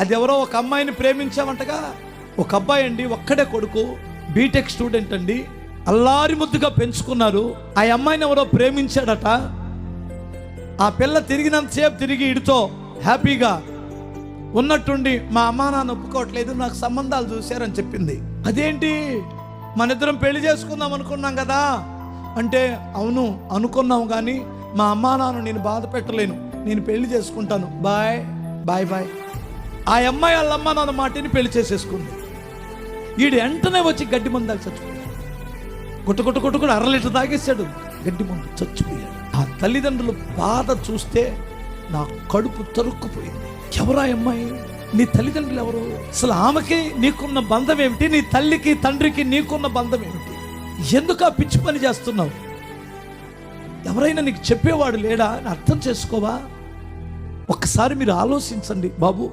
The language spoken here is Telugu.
అది ఎవరో ఒక అమ్మాయిని ప్రేమించామంటగా. ఒక అబ్బాయి అండి, ఒక్కడే కొడుకు, బీటెక్ స్టూడెంట్ అండి, అల్లారి ముద్దుగా పెంచుకున్నారు. ఆ అమ్మాయిని ఎవరో ప్రేమించాడట. ఆ పిల్ల తిరిగినంతసేపు తిరిగి ఇడితో హ్యాపీగా ఉన్నట్టుండి మా అమ్మా నాన్న ఒప్పుకోవట్లేదు, నాకు సంబంధాలు చూశారని చెప్పింది. అదేంటి, మన ఇద్దరం పెళ్లి చేసుకుందాం అనుకున్నాం కదా అంటే, అవును అనుకున్నాం కానీ మా అమ్మా నాన్న నేను బాధ పెట్టలేను, నేను పెళ్లి చేసుకుంటాను, బాయ్ బాయ్ బాయ్. ఆ అమ్మాయి వాళ్ళ అమ్మ నాన్న మాటిని పెళ్లి చేసేసుకుంది. వీడు వెంటనే వచ్చి గడ్డి మందు దాకా చచ్చిపోయాడు. కొట్టు 1.5 లీటర్ తాగేశాడు, గడ్డి మందు చచ్చిపోయాడు. ఆ తల్లిదండ్రుల బాధ చూస్తే నా కడుపు తరుక్కుపోయింది. ఎవరా అమ్మాయి? నీ తల్లిదండ్రులు ఎవరు? అసలు ఆమెకి నీకున్న బంధం ఏమిటి? నీ తల్లికి తండ్రికి నీకున్న బంధం ఏమిటి? ఎందుకు ఆ పిచ్చి పని చేస్తున్నావు? ఎవరైనా నీకు చెప్పేవాడు లేడా అని అర్థం చేసుకోవా? ఒక్కసారి మీరు ఆలోచించండి బాబు.